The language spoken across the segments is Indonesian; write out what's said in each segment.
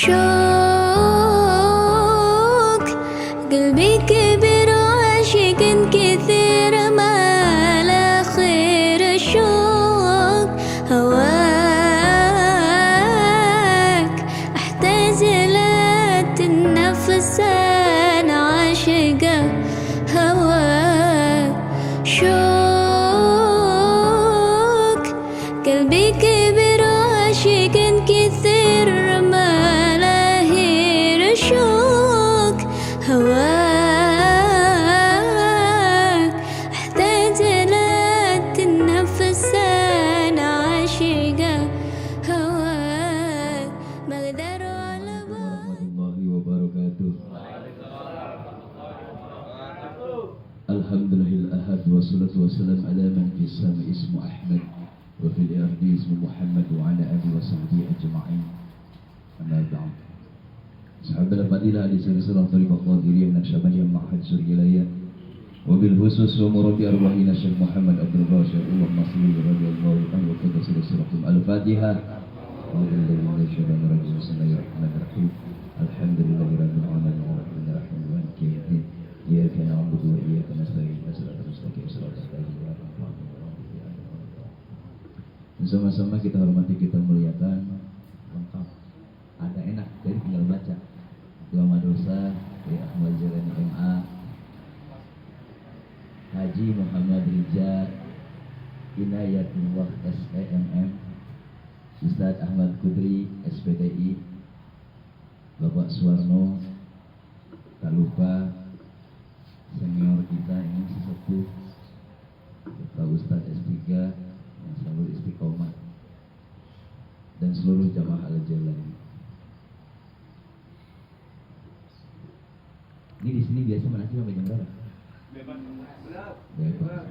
شوق قلبي كبر وعشق كثير ما له خير شوق هواك احتاج لا تنفس انا عاشقه هواك شوق قلبي كبر وعشق كثير ما له شوق هواك احتاج لا تنفس انا عاشقه هواك ما اقدر على warahmatullahi wabarakatuh. Alhamdulillahil ahad wassalatu wassalamu ala man fis sama'i ismu Ahmad wa fil ardi ismu Muhammad wa ala alihi wa sahbihi ajma'in. Amma ba'd. Sahabat al-fadilah di silsilah tariqah qadiriyah min syabani ma'had Suryalaya wa bil khusus wa murabbi arwahina Syekh Muhammad Abdul Bashir Allahumma salli radhiyallahu anhu wa qad sirratum al-Fatihah. Bismillahirrahmanirrahim. Alhamdulillahirabbil alamin arrahmanirrahim maliki yaumiddin. Iyyaka na'budu wa iyyaka nasta'in ihdinas mustaqim shiratal ladzina an'amta 'alaihim. Sama-sama kita hormati, kita muliakan. Lengkap. Ada enak, jadi tinggal baca. Dua madrasah dari Ahmad Jalani MA, Haji Muhammad Rija Inayatullah SEMM, Ustadz Ahmad Kudri SPTI, Bapak Suwarno, tak lupa senior kita ini sesepuh Bapak Ustadz S3 yang selalu istiqomah, dan seluruh jamaah Al-Jalani. Ini di sini biasa menanti sampai jam berapa? Bebas.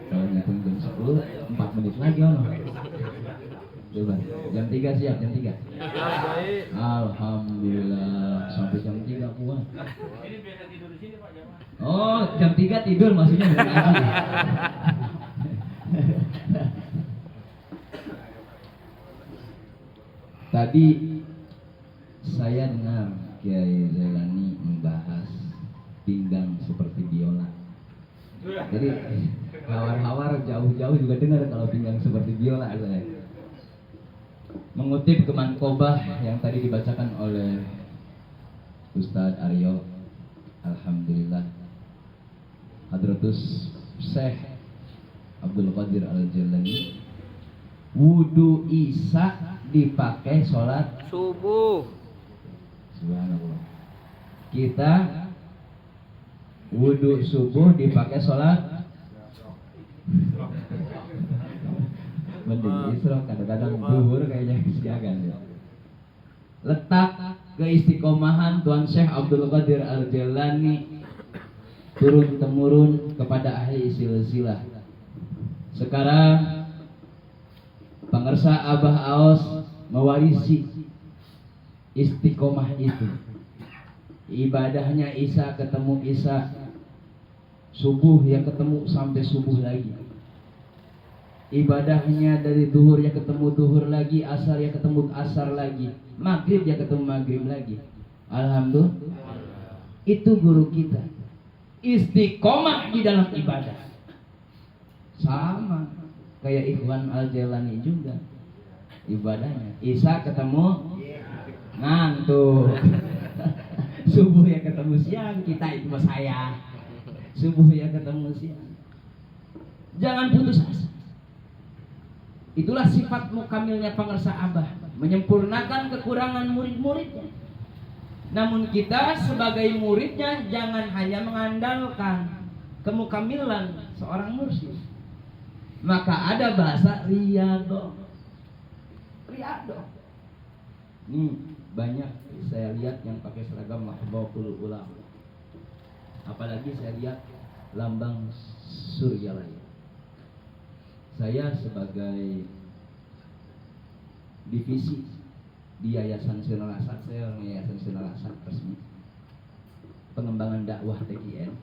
Kalau ngitung jam 10, 4 menit lagi ono. Bebas. Jam 3 siap, jam 3. Alhamdulillah, sampai jam 3 puas. Ini biasa tidur di sini Pak jamaah. Oh, jam 3 tidur maksudnya bukan ngaji. Tadi saya dengar Kiai Zailani membahas pinggang seperti biola. Jadi hawar-hawar jauh-jauh juga dengar kalau pinggang seperti biola saya. Mengutip kemanqobah yang tadi dibacakan oleh Ustadz Aryo, alhamdulillah, Hadratus Syekh Abdul Qadir Al-Jalani, wudu isya dipakai sholat Subuh. Subhanallah. Kita wudu subuh dipakai sholat mending isra, kadang-kadang duhur kayaknya kesiagan ya. Letak keistiqomahan Tuan Syekh Abdul Qadir Al-Jalani turun temurun kepada ahli silsilah. Sekarang pengersa Abah Aos mewarisi istiqomah itu. Ibadahnya isya ketemu isya, subuh ya ketemu sampai subuh lagi. Ibadahnya dari duhur ya ketemu duhur lagi, asar ya ketemu asar lagi, maghrib ya ketemu maghrib lagi. Alhamdulillah. Itu guru kita. Istiqomah di dalam ibadah. Sama kayak Ikhwan Al-Jalani juga. Ibadahnya isya ketemu ngantuk. Subuh ya ketemu siang, kita itu mas saya. Subuh ya ketemu siang. Jangan putus asa. Itulah sifat mukamilnya pengersa Abah, menyempurnakan kekurangan murid-muridnya. Namun kita sebagai muridnya jangan hanya mengandalkan kemukamilan seorang mursyid. Maka ada bahasa riyadhah. Riyadhah. Banyak saya lihat yang pakai seragam Mahdhatul Ulama. Apalagi saya lihat lambang Suryalaya. Saya sebagai divisi di Yayasan Sinar Asad, saya orang Yayasan Sinar Asad resmi, pengembangan dakwah TKN.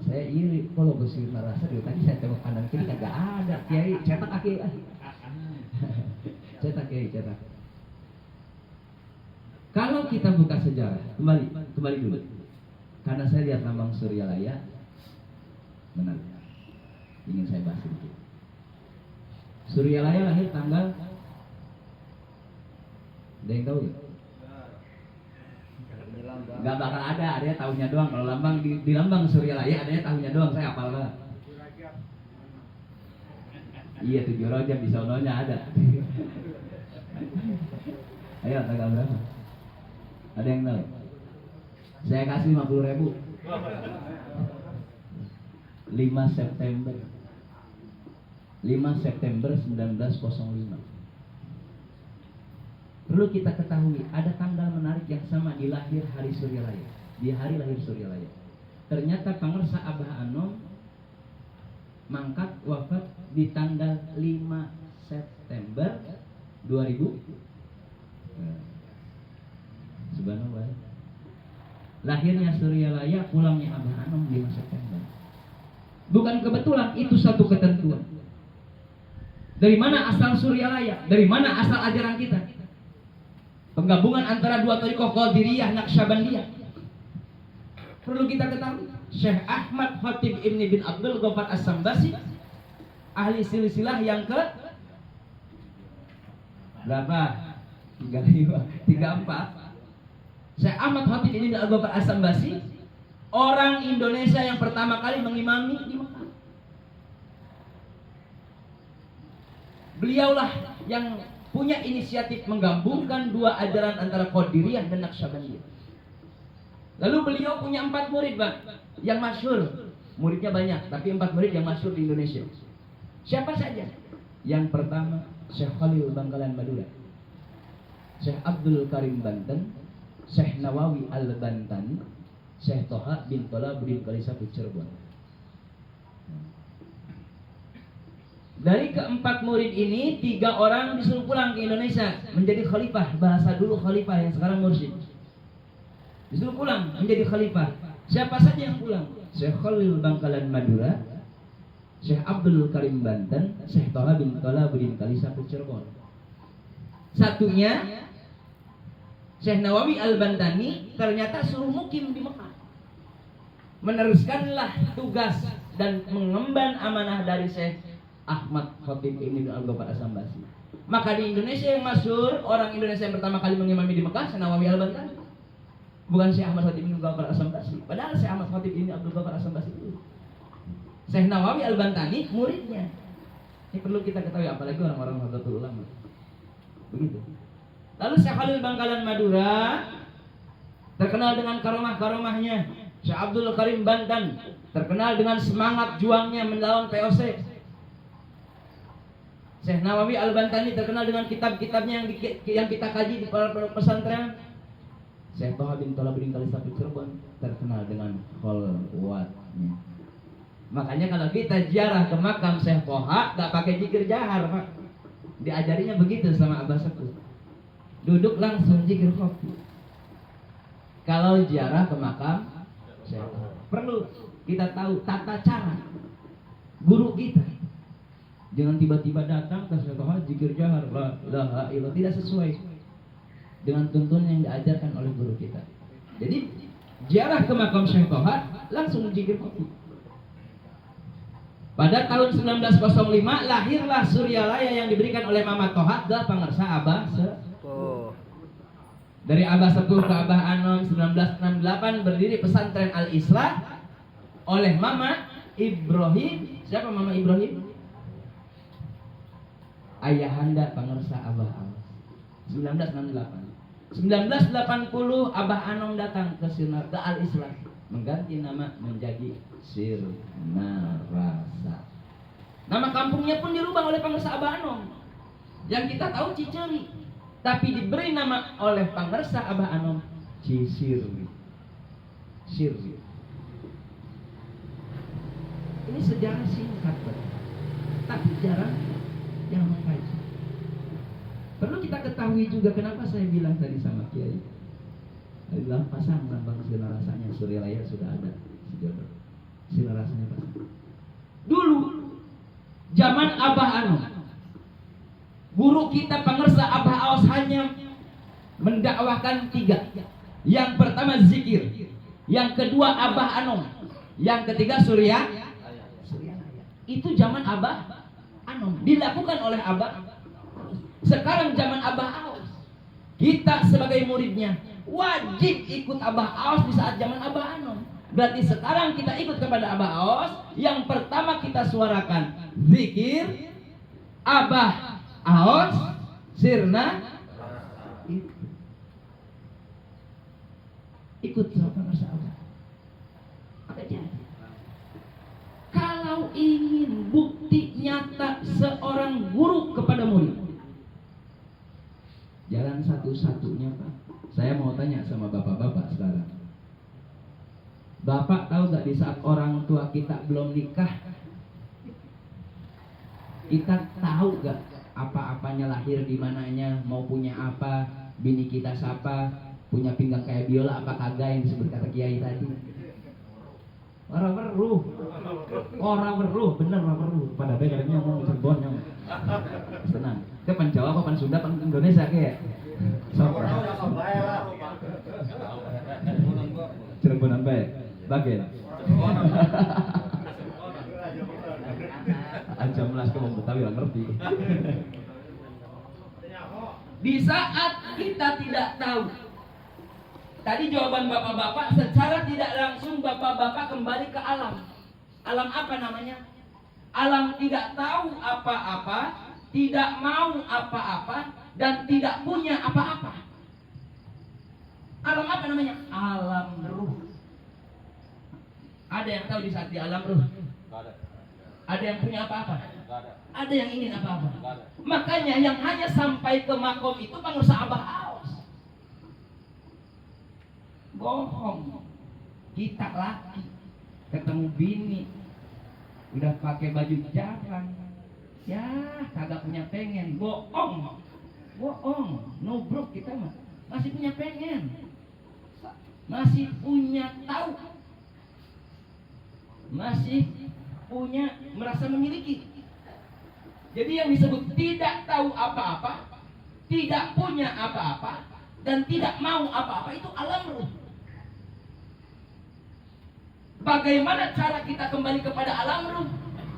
Saya iri kalau ke Sinar Asad dari tadi saya tengok kanan kiri kagak ada kiai cetak kaki. Cetak kiai cetak. Kalau kita buka sejarah, kembali dulu. Karena saya lihat lambang Suryalaya, benar. Ingin saya bahas sedikit. Suryalaya lahir tanggal, ada yang tahu nggak? Nggak bakal ada tahunnya doang. Kalau lambang di lambang Suryalaya adanya tahunnya doang. Saya hafal banget. Iya 7 Rajab di sononya ada. Ayo tanggal berapa? Ada yang tahu? Saya kasih 50.000. 5 September 1905. Perlu kita ketahui ada tanggal menarik yang sama di lahir hari Suryalaya. Di hari lahir Suryalaya. Ternyata Pangersa Abah Anom mangkat wafat di tanggal 5 September 2000. Subhanallah. Lahirnya Suryalaya, pulangnya Abah Anom 5 September. Bukan kebetulan, itu satu ketentuan. Dari mana asal Suryalaya? Dari mana asal ajaran kita? Penggabungan antara dua thariqah Qadiriyah Naqsyabandiyah. Perlu kita ketahui, Syekh Ahmad Khatib Ibni bin Abdul Ghaffar As-Sambasi, ahli silsilah yang ke berapa? 34. Syekh Ahmad Khatib Ibni bin Abdul Ghaffar As-Sambasi, orang Indonesia yang pertama kali mengimami di Mekah. Beliaulah yang punya inisiatif menggabungkan dua ajaran antara Qadiriyah dan Naqsyabandiyah. Lalu beliau punya 4 murid, Pak, yang masyhur. Muridnya banyak, tapi 4 murid yang masyhur di Indonesia. Siapa saja? Yang pertama, Syekh Khalil Bangkalan Madura, Syekh Abdul Karim Banten, Syekh Nawawi Al-Bantani, Syekh Toha bin Tolabuddin Kalisaput Cirebon. Dari keempat murid ini, 3 orang disuruh pulang ke Indonesia menjadi khalifah. Bahasa dulu khalifah, yang sekarang mursyid. Disuruh pulang menjadi khalifah. Siapa saja yang pulang? Syekh Khalil Bangkalan Madura, Syekh Abdul Karim Banten, Syekh Toha bin Tolabuddin Kalisaput Cirebon. Satunya Syekh Nawawi Al-Bantani ternyata suruh mukim di Mekah. Meneruskanlah tugas dan mengemban amanah dari Syekh Ahmad Khatib Ibni bin Abdul Ghaffar As-Sambasi. Maka di Indonesia yang masyhur, orang Indonesia yang pertama kali mengimami di Mekah, Syekh Nawawi Al-Bantani. Bukan Syekh Ahmad Khatib Ibni Abdul Ghaffar As-Sambasi. Padahal Syekh Ahmad Khatib Ibni Abdul Ghaffar As-Sambasi itu Syekh Nawawi Al-Bantani muridnya. Ini perlu kita ketahui, apalagi orang-orang Nahdlatul Ulama. Begitu. Lalu Syekh Khalil Bangkalan Madura terkenal dengan karomah-karomahnya. Syekh Abdul Karim Banten terkenal dengan semangat juangnya melawan POC. Syekh Nawawi Al-Bantani terkenal dengan kitab-kitabnya yang kita kaji di pondok pesantren. Syekh Toha bin Tolabuddin Kalisaput Cirebon terkenal dengan kholwatnya. Makanya kalau kita ziarah ke makam Syekh Toha, gak pakai zikir jahar, Pak. Diajarinya begitu sama Abah Sepuh. Duduk langsung zikir kopi. Kalau ziarah ke makam Syekh Toha, perlu kita tahu tata cara guru kita. Jangan tiba-tiba datang ke Syekh Toha zikir jahar, la ilaha illallah, tidak sesuai dengan tuntunan yang diajarkan oleh guru kita. Jadi ziarah ke makam Syekh Toha langsung zikir kopi. Pada tahun 1905 lahirlah Suryalaya yang diberikan oleh Mama Toha ke Pangersa Abah Sepuh. Dari Abah Sepuh ke Abah Anom 1968 berdiri pesantren Al-Islah oleh Mama Ibrahim. Siapa Mama Ibrahim? Ayahanda Pangersa Abah Anom. 1968. 1980 Abah Anom datang ke Al-Islah, mengganti nama menjadi Sirnarasa. Nama kampungnya pun dirubah oleh Pangersa Abah Anom. Yang kita tahu Ciceri, tapi diberi nama oleh Pangersa Abah Anom Cisirwi. Sirwi. Ini sejarah singkat, tapi jarang yang mengkaji. Perlu kita ketahui juga kenapa saya bilang tadi sama Kiai. Saya bilang pasang lambang Sirnarasanya, Suryalaya sudah ada. Sirnarasanya pasang. Dulu zaman Abah Anom, guru kita Pangersa Abah Aos hanya mendakwahkan 3. Yang pertama zikir, yang kedua Abah Anom, yang ketiga Surya. Itu zaman Abah Anom, dilakukan oleh Abah. Sekarang zaman Abah Aos. Kita sebagai muridnya wajib ikut Abah Aos di saat zaman Abah Anom. Berarti sekarang kita ikut kepada Abah Aos. Yang pertama kita suarakan zikir, Abah Aos, sirna. Ikut sama Abah. Apa jadi? Kalau ingin bukti nyata seorang guru kepada murid, jalan satu-satunya Pak. Saya mau tanya sama bapak-bapak sekarang. Bapak tahu gak di saat orang tua kita belum nikah, kita tahu gak apa-apanya, lahir di mananya, mau punya apa, bini kita siapa, punya pinggang kayak biola apa kagak yang disebut kata kiai tadi. Orang weruh, bener orang weruh. Pada begarnya ngomong Cirebon yang senang. Kita pan Jawa apa pan Sunda pan Indonesia kayak. Cirebonan baik. Bagian. Ancam las ke wong Betawi lah ngerti. Di saat kita tidak tahu, tadi jawaban bapak-bapak secara tidak langsung bapak-bapak kembali ke alam. Alam apa namanya? Alam tidak tahu apa-apa, tidak mau apa-apa, dan tidak punya apa-apa. Alam apa namanya? Alam ruh. Ada yang tahu di saat di alam ruh? Ada yang punya apa-apa? Ada yang ingin apa-apa? Makanya yang hanya sampai ke makom itu pangursa Abah Aos. Bohong. Kita laki ketemu bini udah pakai baju jarang, ya kagak punya pengen. Bohong, nubruk kita mah masih punya pengen, masih punya tahu, masih punya merasa memiliki. Jadi yang disebut tidak tahu apa-apa, tidak punya apa-apa, dan tidak mau apa-apa itu alam ruh. Bagaimana cara kita kembali kepada alam ruh?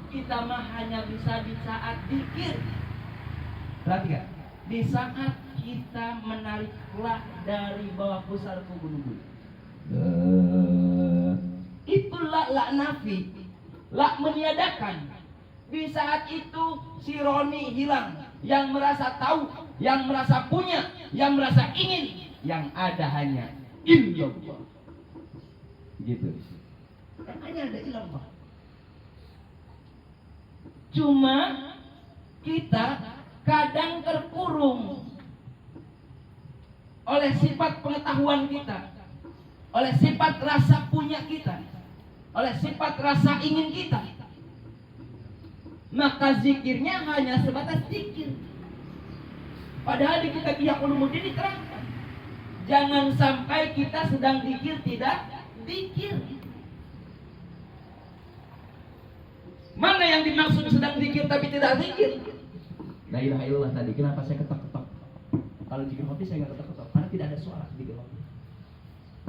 Kita mah hanya bisa di saat zikir. Perhatikan, di saat kita menarik la dari bawah pusar kubur-kubur. Itulah la nafi, la meniadakan. Di saat itu si Roni hilang, yang merasa tahu, yang merasa punya, yang merasa ingin, yang ada hanya illallah. Gitu. Hanya ada illallah. Cuma kita kadang terkurung oleh sifat pengetahuan kita, oleh sifat rasa punya kita, oleh sifat rasa ingin kita. Maka zikirnya hanya sebatas zikir. Padahal di kitab Ihya Ulumuddin diterangkan, jangan sampai kita sedang zikir tidak zikir. Mana yang dimaksud sedang zikir tapi tidak zikir? La ilaha illallah tadi. Kenapa saya ketok-ketok? Kalau zikir hati saya nggak ketok-ketok karena tidak ada suara zikir hati.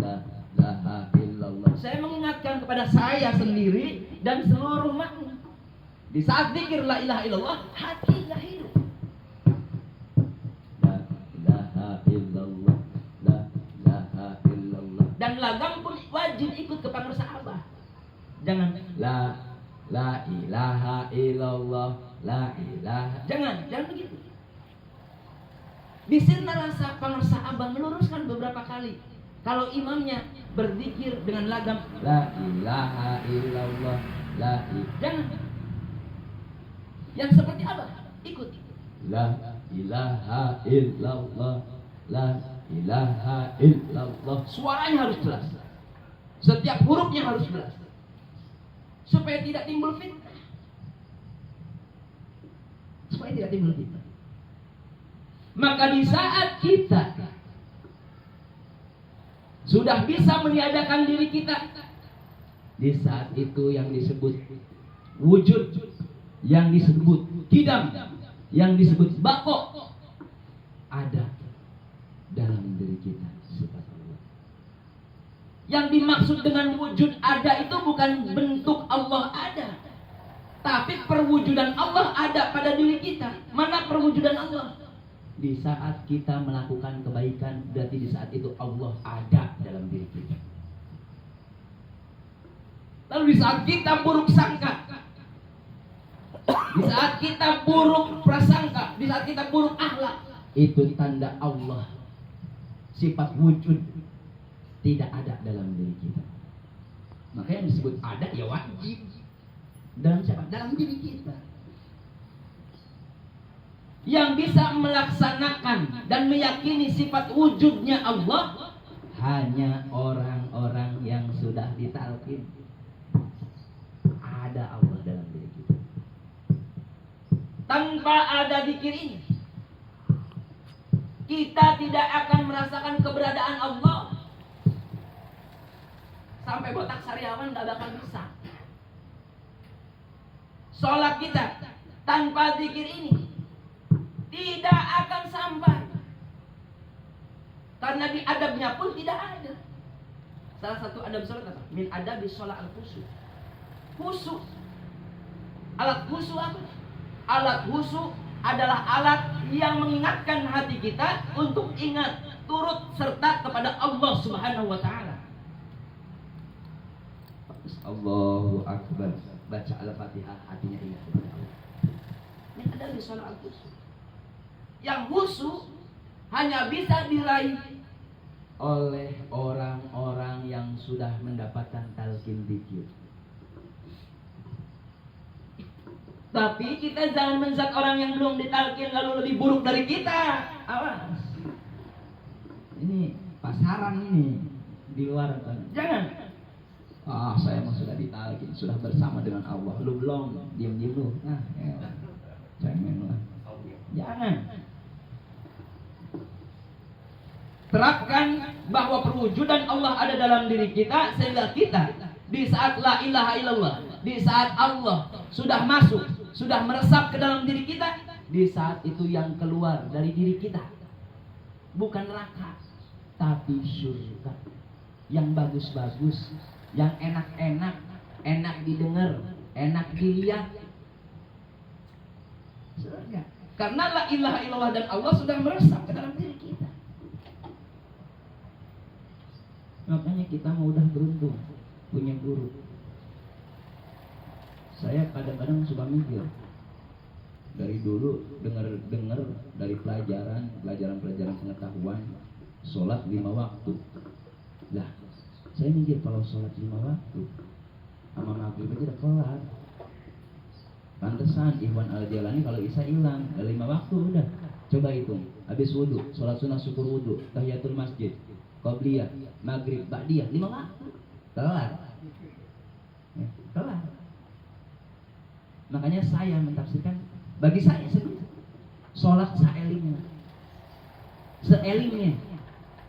La ilaha illallah. Saya mengingatkan kepada saya sendiri dan seluruh makhluk. Di saat zikir la ilaha illallah, hatinya hidup. La ilaha illallah, la ilaha illallah. Dan lagam pun wajib ikut ke pangursa Abah. Jangan la ilaha illallah, la ilaha. Jangan begitu. Di sirna rasa pangursa Abah meluruskan beberapa kali. Kalau imamnya berzikir dengan lagam la ilaha illallah, la ilaha. Jangan. Yang seperti apa? Ikut. La ilaha illallah, la ilaha illallah. Suaranya harus jelas. Setiap hurufnya harus jelas. Supaya tidak timbul fitnah. Maka di saat kita sudah bisa meniadakan diri kita, di saat itu yang disebut wujud, yang disebut kidam, yang disebut bako ada dalam diri kita sifat Allah. Yang dimaksud dengan wujud ada itu bukan bentuk Allah ada, tapi perwujudan Allah ada pada diri kita. Mana perwujudan Allah? Di saat kita melakukan kebaikan, berarti di saat itu Allah ada dalam diri kita. Lalu di saat kita buruk sangka, di saat kita buruk prasangka, di saat kita buruk akhlak, itu tanda Allah. Sifat wujud tidak ada dalam diri kita. Makanya yang disebut ada ya wajib. Dalam siapa? Dalam diri kita. Yang bisa melaksanakan dan meyakini sifat wujudnya Allah hanya orang-orang yang sudah ditalqin. Ada Allah dalam diri kita. Tanpa ada zikir ini, kita tidak akan merasakan keberadaan Allah. Sampai botak sariawan gak bakal bisa. Sholat kita tanpa zikir ini tidak akan sampai. Karena di adabnya pun tidak ada. Salah satu adab sholat apa? Min adabi sholat al-khusu. Khusu. Alat khusu apa? Alat khusu adalah alat yang mengingatkan hati kita untuk ingat, turut serta kepada Allah Subhanahu wa taala. Allahu Akbar. Baca Al-Fatihah, hatinya ingat kepada Allah. Ini ada di sholat al-khusu. Yang khusu hanya bisa diraih oleh orang-orang yang sudah mendapatkan talqin dzikir. Tapi kita jangan menzat orang yang belum ditalqin lalu lebih buruk dari kita. Awas. Ini pasaran ini di luar kan. Jangan. Saya mah sudah ditalqin, sudah bersama dengan Allah. Lu belum, diam-diam lu. Jangan lah. Jangan. Terapkan bahwa perwujudan Allah ada dalam diri kita, sehingga kita di saat la ilaha illallah, di saat Allah sudah masuk, sudah meresap ke dalam diri kita, di saat itu yang keluar dari diri kita bukan neraka, tapi surga. Yang bagus-bagus, yang enak-enak, enak didengar, enak dilihat, surga. Karena la ilaha illallah dan Allah sudah meresap ke dalam diri kita. Makanya kita mudah beruntung punya guru. Saya kadang-kadang suka mikir, dari dulu dengar dari pelajaran pengetahuan, sholat 5 waktu. Lah, saya mikir kalau sholat 5 waktu, sama maghrib aja udah kelar. Pantesan Ikhwan Al-Jalani kalau Isya hilang, 5 waktu udah. Coba hitung, habis wudhu, sholat sunnah syukur wudhu, tahiyatul masjid, qabliyah, maghrib, ba'diyah, 5 waktu, kelar. Kelar. Makanya saya mentafsirkan, bagi saya sendiri, sholat seelingnya,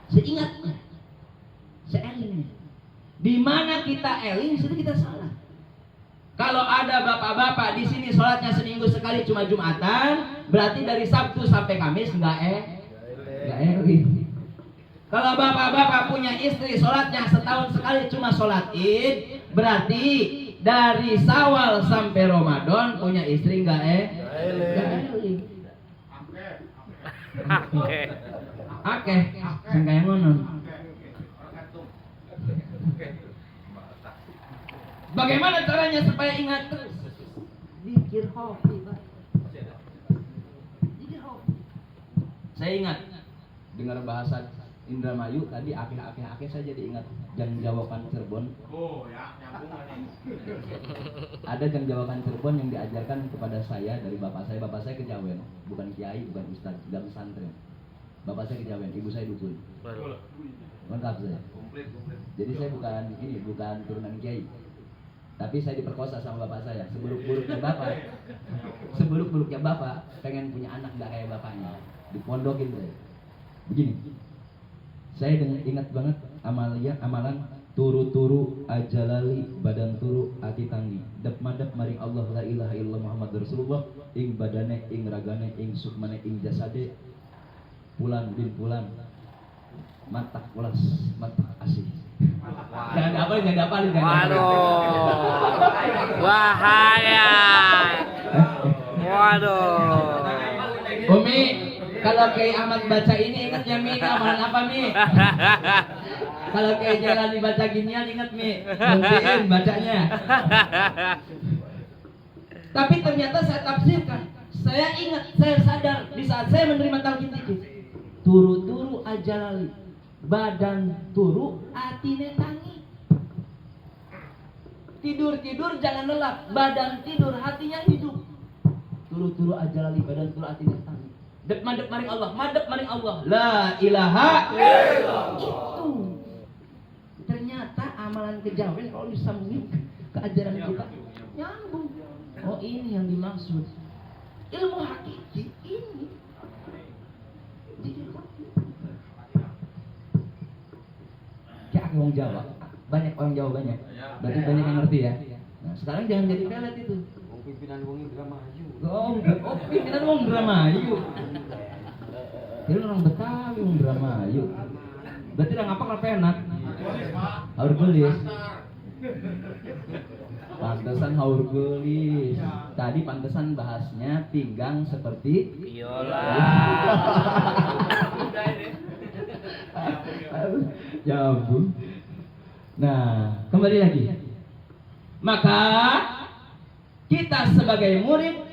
seingatnya, seelingnya. Di mana kita eling, situ kita salah. Kalau ada bapak-bapak di sini sholatnya seminggu sekali cuma Jumatan, berarti dari Sabtu sampai Kamis nggak eling. Kalau bapak-bapak punya istri sholatnya setahun sekali cuma sholat Id, berarti dari Syawal sampai Ramadan punya istri nggak eling. Oke, sangkaya ngono. Bagaimana caranya supaya ingat terus? Zikir hobi, Pak. Zikir hobi. Saya ingat dengar bahasa Indramayu tadi akhir-akhir saya jadi ingat Jang Jawaban Cirebon. Oh ya, nyambung nih. Ada Jang Jawaban Cirebon yang diajarkan kepada saya dari bapak saya. Bapak saya kejawen, bukan kiai, bukan ustaz, tidak pesantren. Bapak saya kejawen, ibu saya dukun. Lengkap saya. Komplit. Jadi saya bukan turunan kiai. Tapi saya diperkosa sama bapak saya. Seburuk-buruknya bapak pengen punya anak gak kayak bapaknya. Dipondokin saya. Begini. Saya ingat banget amalan turu-turu ajalali badan turu ati tanggi. Dep madep maring Allah la ilaha illallah Muhammad Rasulullah ing badane ing ragane ing sukmane ing jasade pulang bin pulang mata ulas, mata asih. Jangan dapalin. Waduh, bahaya. Waduh. Umi, kalau Kiai Ahmad baca ini ingat ya Mi, amalan apa Mi? Kalau Kiai Jalani baca ginian ingat Mi, nantiin bacanya. Tapi ternyata saya tafsirkan, saya ingat, saya sadar di saat saya menerima talqin dikit. Turu-turu ajalali, badan turu, atine tangi. Tidur-tidur jangan lelap, badan tidur, hatinya hidup. Turu-turu ajalali, badan turu, atine tangi. Dep madep maring Allah, madep maring Allah. La ilaha illallah. Itu. Ternyata amalan kejawen kalau disambungin ke ajaran kita nyambung. Oh ini yang dimaksud. Ilmu hakiki ini. Kayak orang Jawa, banyak orang Jawa banyak. Berarti banyak yang ngerti ya. Nah, sekarang jangan jadi pelet itu. Pimpinan wong Indramayu. Pimpinan wong Indramayu. Ini orang Betawi wong Indramayu. Berarti orang apa kalau enak? Haur gelis. Pantesan haur gelis. Tadi pantesan bahasnya pinggang seperti Biola. Ya ampun. Nah, kembali lagi. Maka kita sebagai murid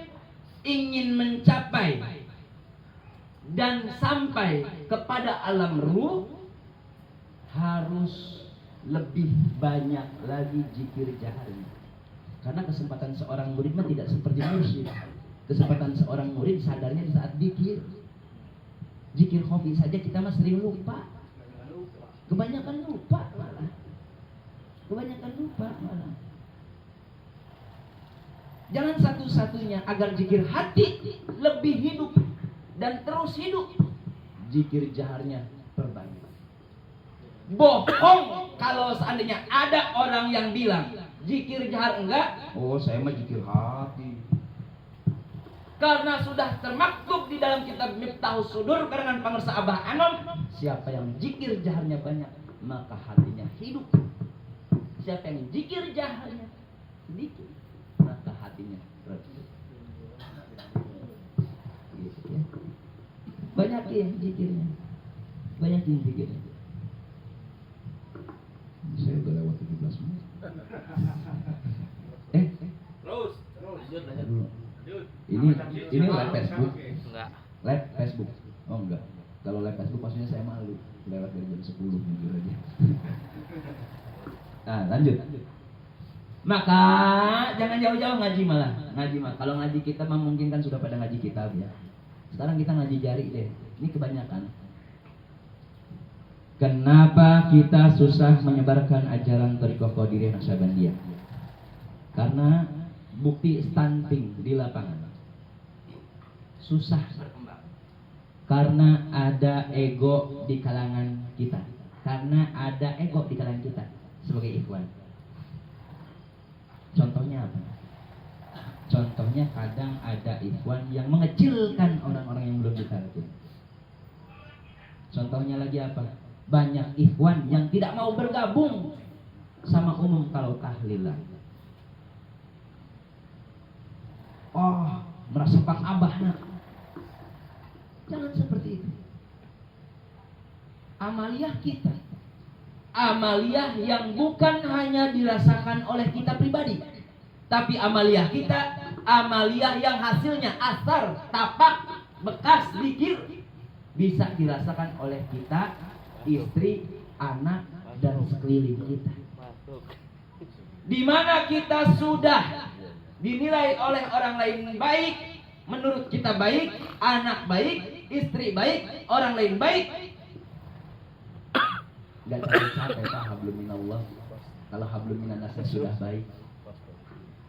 ingin mencapai dan sampai kepada alam ruh harus lebih banyak lagi zikir jaharnya. Karena kesempatan seorang murid mah tidak seperti mursyid. Kesempatan seorang murid sadarnya di saat zikir. Zikir hobi saja kita mah sering lupa. Kebanyakan lupa malah. Jangan satu-satunya agar zikir hati lebih hidup dan terus hidup. Zikir jaharnya perbanyak. Bohong kalau seandainya ada orang yang bilang zikir jahar enggak. Oh saya mah zikir hati. Karena sudah termaktub di dalam kitab Miftahus Sudur karangan Pangersa Abah Anom, siapa yang zikir jaharnya banyak maka hatinya hidup. Siapa yang zikir jaharnya sedikit maka hatinya redup. Gitu ya. Banyakin zikirnya. Banyakin zikirnya. Saya udah lewat 17 menit. Terus. Lanjut dulu. Ini live Facebook. Enggak. Live Facebook. Oh enggak. Kalau live Facebook maksudnya saya malu. Lewat dari jam 10 jujur aja. Nah, lanjut. Maka jangan jauh-jauh ngaji malah. Kalau ngaji kita memungkinkan sudah pada ngaji kitab ya. Sekarang kita ngaji jari deh. Ini kebanyakan. Kenapa kita susah menyebarkan ajaran Thariqah Qadiriyah Naqsabandiyah? Karena bukti stunting di lapangan. Susah berkembang. Karena ada ego di kalangan kita. Sebagai ikhwan. Contohnya apa? Contohnya kadang ada ikhwan yang mengecilkan orang-orang yang belum ditalqin. Contohnya lagi apa? Banyak ikhwan yang tidak mau bergabung sama umum kalau tahlilan. Oh, merasa pak abah nak. Jangan seperti itu. Amaliyah kita, amaliyah yang bukan hanya dirasakan oleh kita pribadi, tapi amaliyah kita, amaliyah yang hasilnya asar, tapak, bekas, zikir bisa dirasakan oleh kita, istri, anak, dan sekeliling kita. Di mana kita sudah dinilai oleh orang lain baik, menurut kita baik, anak baik, istri baik, orang lain baik. Gak capek-capek Pak hablum minallah. Kalau hablum minannasnya sudah baik.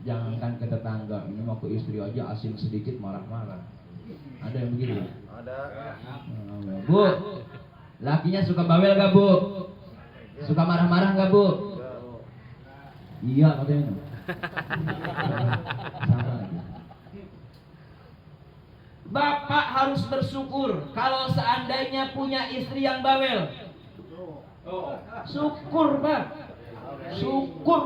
Jangankan ke tetangga, ini mau ke istri aja asin sedikit marah-marah. Ada yang begitu? Ada. Bu, lakinya suka bawel gak Bu? Suka marah-marah gak Bu? Iya katanya. Sama lagi. Bapak harus bersyukur kalau seandainya punya istri yang bawel. Syukur, Pak. Syukur.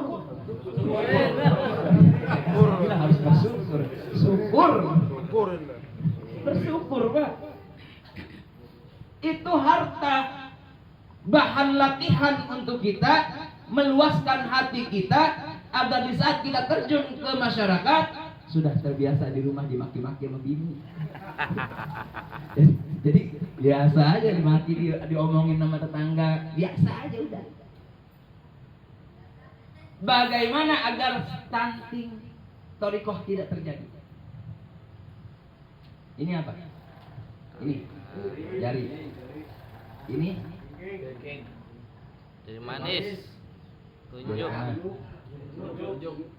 Gila, harus bersyukur. Syukur. Bersyukur, Pak. Itu harta, bahan latihan untuk kita meluaskan hati kita agar di saat kita terjun ke masyarakat sudah terbiasa di rumah dimaki-maki sama bini. Jadi biasa aja dimaki, diomongin sama tetangga, biasa aja udah. Bagaimana agar stunting thorikoh tidak terjadi? Ini apa? Ini jari. Ini Jadi manis. Tunjuk.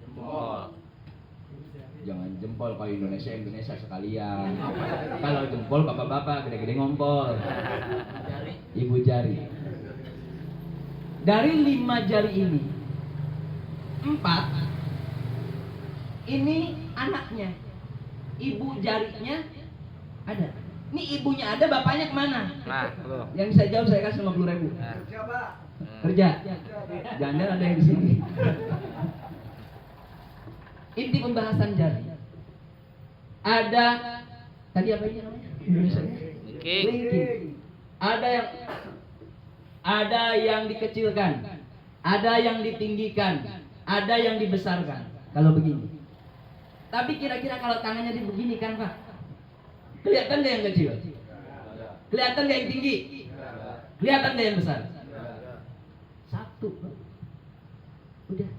Jempol. Jangan jempol, kalau Indonesia sekalian. Kalau jempol bapak-bapak gede-gede ngompol. Ibu jari. Dari 5 jari ini, 4 ini anaknya. Ibu jarinya ada. Ini ibunya ada, bapaknya kemana? Nah, lu. Yang bisa jawab saya kasih 50.000. Nah. Kerja. Jangan ada yang di sini. Inti pembahasan jari. Ada tadi apa ini namanya? Indonesia. Linking. Ada yang dikecilkan, ada yang ditinggikan, ada yang dibesarkan. Kalau begini. Tapi kira-kira kalau tangannya dibeginikan, Pak, kelihatan nggak yang kecil? Kelihatan nggak yang tinggi? Kelihatan nggak yang besar? Satu, Pak. Udah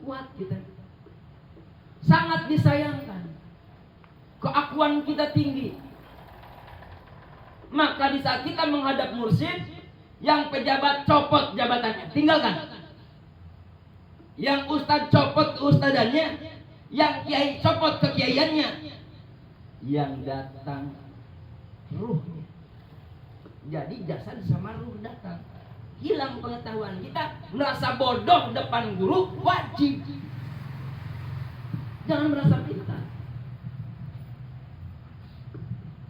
kuat kita. Sangat disayangkan. Keakuan kita tinggi. Maka di saat kita menghadap mursyid, yang pejabat copot jabatannya, tinggalkan. Yang ustadz copot ustadzannya, yang kiai copot kekiaiannya. Yang datang ruhnya. Jadi jasad sama ruh datang. Hilang pengetahuan kita, merasa bodoh depan guru, wajib. Jangan merasa pintar.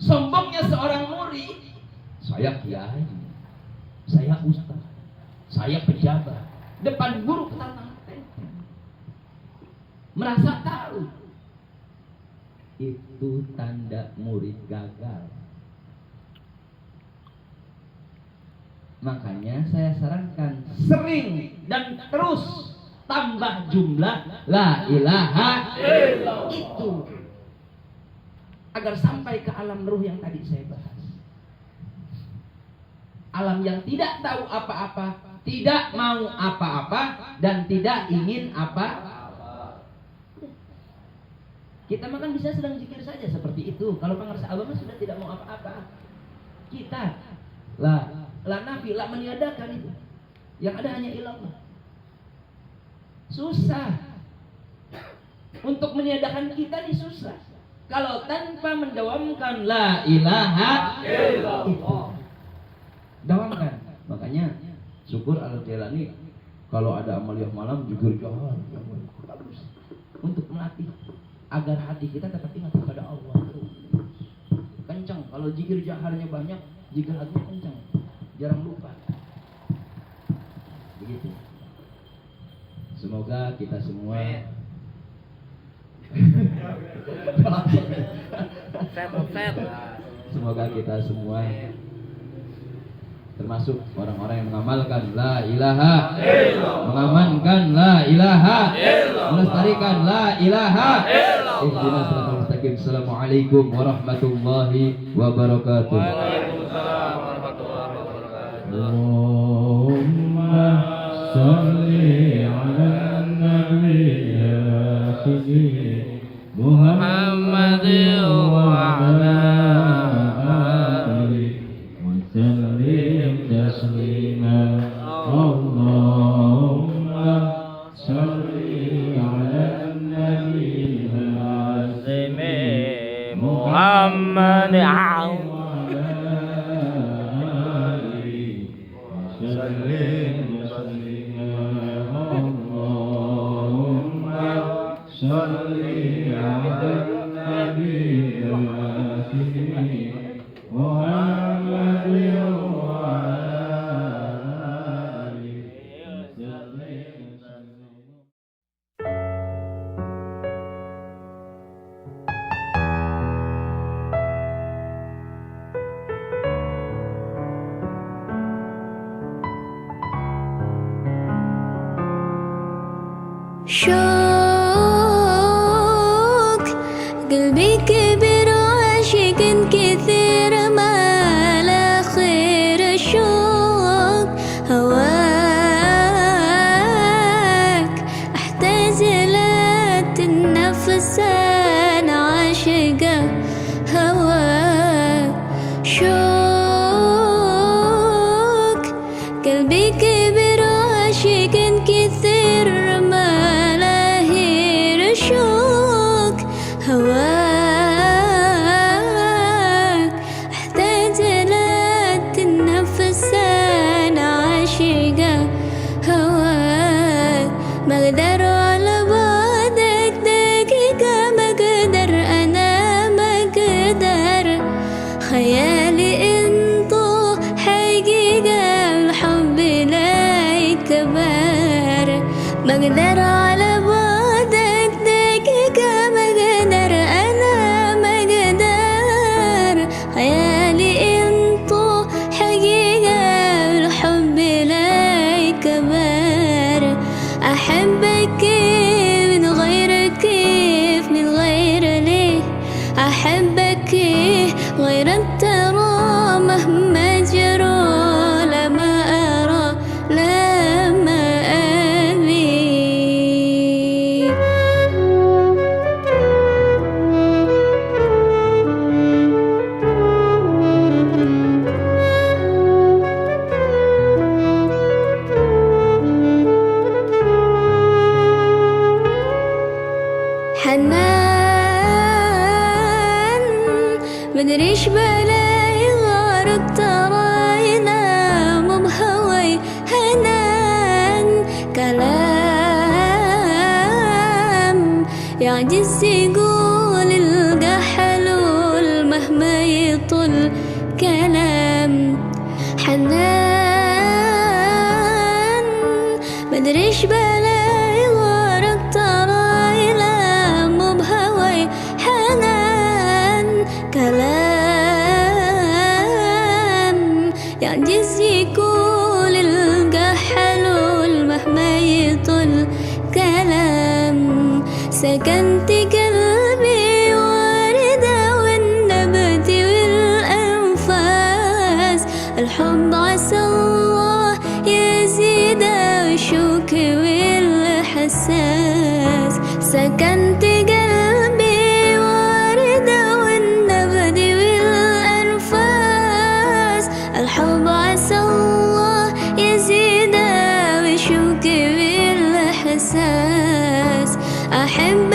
Sombongnya seorang murid, saya kiai, saya ustaz, saya pejabat, depan guru ketantang tenteng. Merasa tahu. Itu tanda murid gagal. Makanya saya sarankan sering dan terus tambah jumlah la ilaha illallah itu, agar sampai ke alam ruh yang tadi saya bahas. Alam yang tidak tahu apa-apa, tidak mau apa-apa, dan tidak ingin apa-apa. Kita makan bisa sedang zikir saja seperti itu. Kalau pengarsa agama sudah tidak mau apa-apa. Kita la nafi, la meniadakan itu. Yang ada hanya ilallah. Susah. Untuk meniadakan kita ini susah. Kalau tanpa mendawamkan la ilaha illallah. Dawamkan. Makanya syukur Al-Jailani kalau ada amaliyah malam jujur johar bagus. Untuk melatih agar hati kita tetap ingat kepada Allah. Kencang. Kalau zikir jaharnya banyak, zikir hatinya kencang. Jarang lupa. Begitu. Semoga kita semua semoga kita semua termasuk orang-orang yang mengamalkan la ilaha illallah, mengamankan la ilaha illallah, melestarikan la ilaha illallah. Ihdinas siratal mustaqim. Assalamualaikum warahmatullahi wabarakatuh. Waalaikumsalam warahmatullahi wabarakatuh. Allahumma shalli ala nabi Muhammad wa ala alihi wa sallim taslima. Allahumma shalli ala nabi Muhammad Salli ala nabi Muhammad wa ala شوق قلبي كبر وعاشق كثير ما لا خير الشوق هواك أحتاج لا تنفس أنا عاشقة هواك شوق قلبي كبر وعاشق كثير ما لا هير الشوق هواك أحتاج لا تنفس أنا عاشقة هواك ما أقدر على بعدك دقيقة ما أقدر أنا ما أقدر خيالي انتو حقيقة الحب لا يكبر ما أقدر على بعدك دقيقة ما أقدر أنا ما أقدر خيالي انتو حقيقة الحب لا يكبر أحبك من غير كيف من غير ليه أحبك غير الترى مهما جرى لما أرى لما أبي حنان مدريش بلاي غارق تراينا مو بهوي هنان كلام يعجز يقول القى حلول مهما يطول كلام حنان مدريش بلاي غارق تراينا مو بهوي حنان كلام يعجز يقول القى حلول مهما يطول كلام سكنت قلبي واردة والنبت والأنفاس الحب عسى الله يزيد وشوك والحساس سكنت قلبي واردة والنبت والأنفاس الحب عسى الله يزيد وشوك والحساس أحب